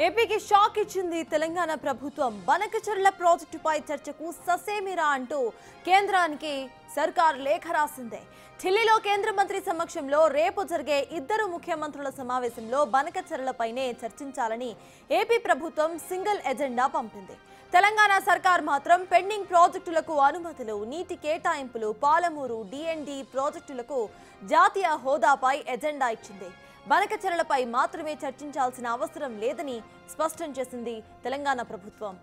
ఏపీకి షాక్ ఇచ్చింది తెలంగాణ ప్రభుత్వం. బనకచెర్ల ప్రాజెక్టుపై చర్చకు ససేమిరా అంటూ కేంద్రానికి సర్కార్ లేఖ రాసింది. ఢిల్లీలో కేంద్ర మంత్రి సమక్షంలో రేపు జరిగే ఇద్దరు ముఖ్యమంత్రుల సమావేశంలో బనకచెర్లపైనే చర్చించాలని ఏపీ ప్రభుత్వం సింగిల్ ఎజెండా పంపింది. తెలంగాణ సర్కార్ మాత్రం పెండింగ్ ప్రాజెక్టులకు అనుమతులు, నీటి కేటాయింపులు, పాలమూరు డిఎండి ప్రాజెక్టులకు జాతీయ హోదాపై ఎజెండా ఇచ్చింది. బనకచెర్లపై మాత్రమే చర్చించాల్సిన అవసరం లేదని స్పష్టం చేసింది తెలంగాణ ప్రభుత్వం.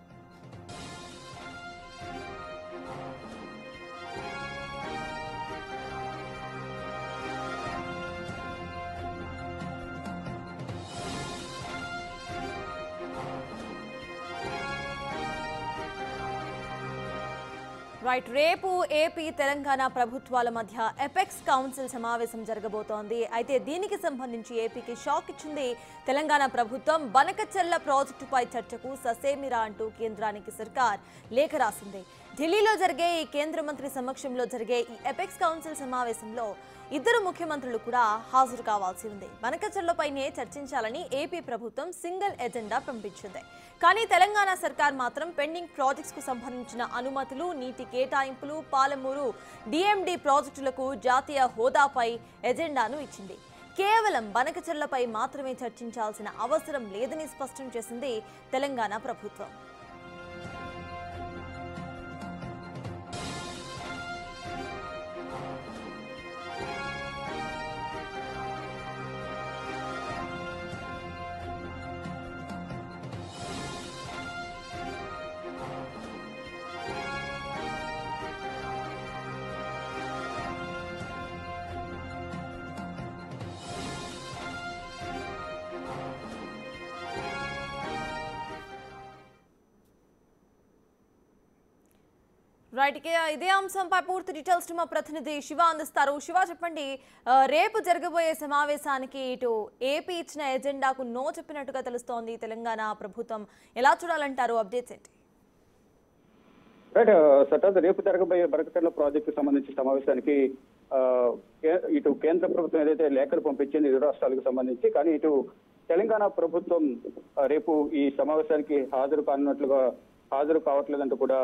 రేపు ఏపీ తెలంగాణ ప్రభుత్వాల మధ్య ఎపెక్స్ కౌన్సిల్ సమావేశం జరగబోతోంది. అయితే దీనికి సంబంధించి ఏపీకి షాక్ ఇచ్చింది తెలంగాణ ప్రభుత్వం. బనకచెర్ల ప్రాజెక్టుపై చర్చకు ససేమిరా అంటూ కేంద్రానికి సర్కార్ లేఖ రాసింది. ఢిల్లీలో జరిగే ఈ కేంద్ర మంత్రి సమక్షంలో జరిగే ఈ ఎపెక్స్ కౌన్సిల్ సమావేశంలో ఇద్దరు ముఖ్యమంత్రులు కూడా హాజరు కావాల్సి ఉంది. బనకచెర్లపైనే చర్చించాలని ఏపీ ప్రభుత్వం సింగిల్ ఎజెండా పంపించింది. కానీ తెలంగాణ సర్కార్ మాత్రం పెండింగ్ ప్రాజెక్ట్స్ కు సంబంధించిన అనుమతులు, నీటి కేటాయింపులు, పాలమూరు డిఎండి ప్రాజెక్టులకు జాతీయ హోదాపై ఎజెండాను ఇచ్చింది. కేవలం బనకచెర్లపై మాత్రమే చర్చించాల్సిన అవసరం లేదని స్పష్టం చేసింది తెలంగాణ ప్రభుత్వం. ఇదే అంశంపై పూర్తి డీటెయిల్స్ మా ప్రతినిధి శివ అందిస్తారు. శివ, చెప్పండి, రేపు జరగబోయే సమావేశానికి ఇటు ఏపీ ఇచ్చిన ఎజెండాకు నో చెప్పినట్టుగా తెలుస్తోంది తెలంగాణ ప్రభుత్వం. ఎలా చూడాలంటారు? అప్డేట్స్ ఏంటి? రేపు జరగబోయే బనకచెర్ల ప్రాజెక్టు సంబంధించిన సమావేశానికి ఇటు కేంద్ర ప్రభుత్వం ఏదైతే లేఖలు పంపించింది ఇరు రాష్ట్రాలకు సంబంధించి, కానీ ఇటు తెలంగాణ ప్రభుత్వం రేపు ఈ సమావేశానికి హాజరు కావట్లేదంటూ కూడా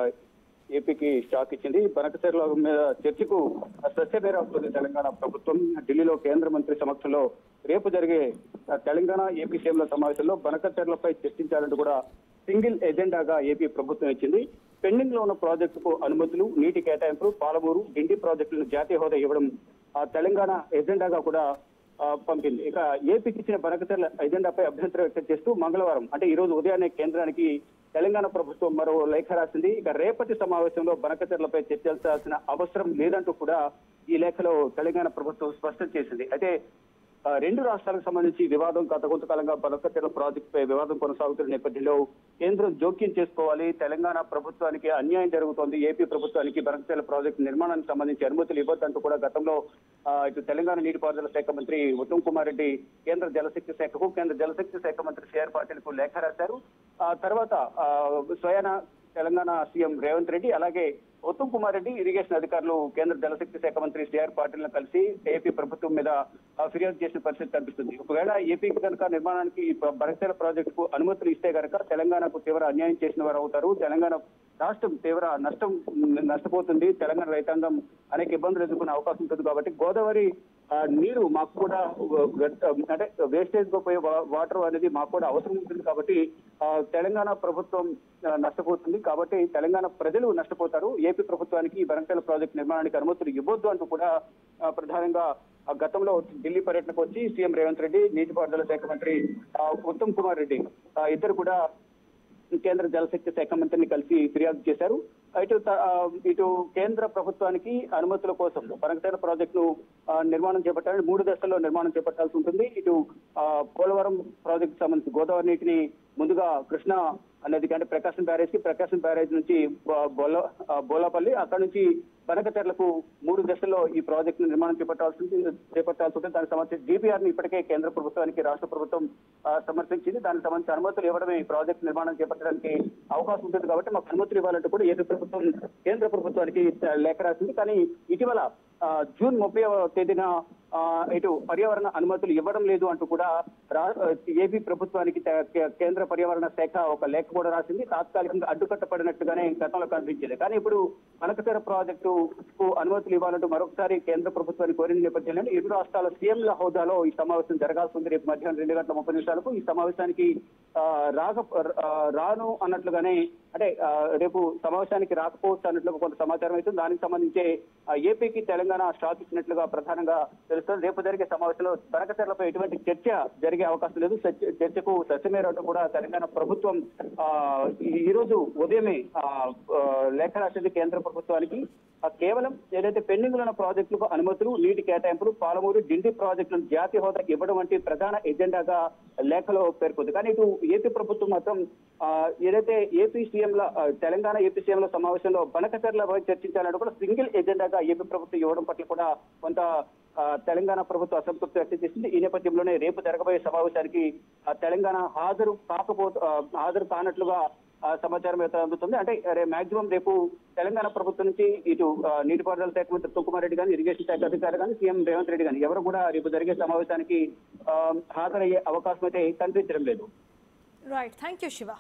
ఏపీకి షాక్ ఇచ్చింది. బనకచెర్ల మీద చర్చకు సస్యమేర అవుతుంది తెలంగాణ ప్రభుత్వం. ఢిల్లీలో కేంద్ర మంత్రి సమక్షంలో రేపు జరిగే తెలంగాణ ఏపీ సీఎంల సమావేశంలో బనకచెర్లపై చర్చించాలంటూ కూడా సింగిల్ ఎజెండాగా ఏపీ ప్రభుత్వం ఇచ్చింది. పెండింగ్ లో ఉన్న ప్రాజెక్టుకు అనుమతులు, నీటి కేటాయింపులు, పాలమూరు డిండి ప్రాజెక్టులను జాతీయ హోదా ఇవ్వడం తెలంగాణ ఎజెండాగా కూడా పంపింది. ఇక ఏపీకి ఇచ్చిన బనకచెర్ల ఎజెండాపై అభ్యంతరం వ్యక్తం చేస్తూ మంగళవారం అంటే ఈ రోజు ఉదయాన్నే కేంద్రానికి తెలంగాణ ప్రభుత్వం మరో లేఖ రాసింది. ఇక రేపటి సమావేశంలో బనకచెర్లపై చర్చించాల్సిన అవసరం లేదంటూ కూడా ఈ లేఖలో తెలంగాణ ప్రభుత్వం స్పష్టం చేసింది. అయితే రెండు రాష్ట్రాలకు సంబంధించి వివాదం గత కొంతకాలంగా బనకచెర్ల ప్రాజెక్టుపై వివాదం కొనసాగుతున్న నేపథ్యంలో కేంద్రం జోక్యం చేసుకోవాలి, తెలంగాణ ప్రభుత్వానికి అన్యాయం జరుగుతోంది, ఏపీ ప్రభుత్వానికి బనకచెర్ల ప్రాజెక్టు నిర్మాణానికి సంబంధించి అనుమతులు ఇవ్వద్దంటూ కూడా గతంలో ఇటు తెలంగాణ నీటిపారుదల శాఖ మంత్రి ఉత్తమ్ కుమార్ రెడ్డి కేంద్ర జలశక్తి శాఖకు, కేంద్ర జలశక్తి శాఖ మంత్రి సిఆర్ పాటిల్కు లేఖ రాశారు. తర్వాత స్వయాన తెలంగాణ సీఎం రేవంత్ రెడ్డి అలాగే ఉత్తమ్ కుమార్ రెడ్డి ఇరిగేషన్ అధికారులు కేంద్ర జలశక్తి శాఖ మంత్రి సిఆర్ పాటిల్ ను కలిసి ఏపీ ప్రభుత్వం మీద ఫిర్యాదు చేసిన పరిస్థితి కనిపిస్తుంది. ఒకవేళ ఏపీకి కనుక నిర్మాణానికి బనకచెర్ల ప్రాజెక్టుకు అనుమతులు ఇస్తే కనుక తెలంగాణకు తీవ్ర అన్యాయం చేసిన వారు అవుతారు, తెలంగాణ రాష్ట్రం తీవ్ర నష్టపోతుంది, తెలంగాణ రైతాంగం అనేక ఇబ్బందులు ఎదుర్కొనే అవకాశం ఉంటుంది. కాబట్టి గోదావరి నీరు మాకు కూడా అంటే వేస్టేజ్ గా పోయే వాటర్ అనేది మాకు కూడా అవసరం ఉంటుంది. కాబట్టి తెలంగాణ ప్రభుత్వం నష్టపోతుంది, కాబట్టి తెలంగాణ ప్రజలు నష్టపోతారు, ఏపీ ప్రభుత్వానికి బనకచెర్ల ప్రాజెక్టు నిర్మాణానికి అనుమతులు ఇవ్వొద్దు అంటూ కూడా ప్రధానంగా గతంలో ఢిల్లీ పర్యటనకు వచ్చి సీఎం రేవంత్ రెడ్డి, నీటిపారుదల శాఖ మంత్రి ఉత్తమ్ కుమార్ రెడ్డి ఇద్దరు కూడా కేంద్ర జలశక్తి శాఖ మంత్రిని కలిసి ఫిర్యాదు చేశారు. ఇటు కేంద్ర ప్రభుత్వానికి అనుమతుల కోసం బనకచెర్ల ప్రాజెక్టును నిర్మాణం చేపట్టాలని 3 దశల్లో నిర్మాణం చేపట్టాల్సి ఉంటుంది. ఇటు పోలవరం ప్రాజెక్టు సంబంధించి గోదావరి నీటిని ముందుగా కృష్ణా నదికి అంటే ప్రకాశం బ్యారేజ్ నుంచి బోలాపల్లి, అక్కడ నుంచి బనకచెర్లకు 3 దశల్లో ఈ ప్రాజెక్టు నిర్మాణం చేపట్టాల్సి ఉంటుంది. దానికి సంబంధించి డిపిఆర్ ని ఇప్పటికే కేంద్ర ప్రభుత్వానికి రాష్ట్ర ప్రభుత్వం సమర్పించింది. దానికి సంబంధించి అనుమతులు ఇవ్వడమే ఈ ప్రాజెక్టు నిర్మాణం చేపట్టడానికి అవకాశం ఉంటుంది. కాబట్టి మాకు అనుమతులు ఇవ్వాలంటూ కూడా ఏపీ ప్రభుత్వం కేంద్ర ప్రభుత్వానికి లేఖ రాసింది. కానీ ఇటీవల జూన్ 30వ తేదీన ఇటు పర్యావరణ అనుమతులు ఇవ్వడం లేదు అంటూ కూడా ఏపీ ప్రభుత్వానికి కేంద్ర పర్యావరణ శాఖ ఒక లేఖ కూడా రాసింది. తాత్కాలికంగా అడ్డుకట్టపడినట్టుగానే గతంలో కనిపించింది. కానీ ఇప్పుడు బనకచెర్ల ప్రాజెక్టుకు అనుమతులు ఇవ్వాలంటూ మరొకసారి కేంద్ర ప్రభుత్వాన్ని కోరిన నేపథ్యంలో ఇరు రాష్ట్రాల సీఎంల హోదాలో ఈ సమావేశం జరగాల్సి ఉంది. రేపు మధ్యాహ్నం 2:30 ఈ సమావేశానికి రాను అన్నట్లుగానే, అంటే రేపు సమావేశానికి రాకపోవచ్చు అన్నట్లుగా కొంత సమాచారం అయితే దానికి సంబంధించి ఏపీకి తెలంగాణ షాక్ ఇచ్చినట్లుగా ప్రధానంగా తెలుస్తుంది. రేపు జరిగే సమావేశంలో బనకచెర్లపై ఎటువంటి చర్చ జరిగే అవకాశం లేదు. చర్చకు సత్యమేరట కూడా తెలంగాణ ప్రభుత్వం ఈ రోజు ఉదయమే లేఖ రాసింది కేంద్ర ప్రభుత్వానికి. కేవలం ఏదైతే పెండింగ్ ఉన్న ప్రాజెక్టులకు అనుమతులు, నీటి కేటాయింపులు, పాలమూరు డిండి ప్రాజెక్టులను జాతీయ హోదాకి ఇవ్వడం వంటి ప్రధాన ఎజెండాగా లేఖలో పేర్కొంది. కానీ ఇటు ఏపీ ప్రభుత్వం మాత్రం ఏదైతే తెలంగాణ ఏపీ సీఎంల సమావేశంలో బనకచెర్లపై చర్చించాలంటే కూడా సింగిల్ ఎజెండాగా ఏపీ ప్రభుత్వం ఇవ్వడం పట్ల కూడా కొంత తెలంగాణ ప్రభుత్వం అసంతృప్తి వ్యక్తం చేసింది. ఈ నేపథ్యంలోనే రేపు జరగబోయే సమావేశానికి తెలంగాణ హాజరు కానట్లుగా సమాచారం అయితే అందుతుంది. అంటే మాక్సిమం రేపు తెలంగాణ ప్రభుత్వం నుంచి ఇటు నీటిపారుదల శాఖ మంత్రి తుక్కుమార్ రెడ్డి కానీ, ఇరిగేషన్ శాఖ అధికారి కానీ, సీఎం రేవంత్ రెడ్డి కానీ ఎవరు కూడా రేపు జరిగే సమావేశానికి హాజరయ్యే అవకాశం అయితే కనిపించడం లేదు. Right, thank you Shiva.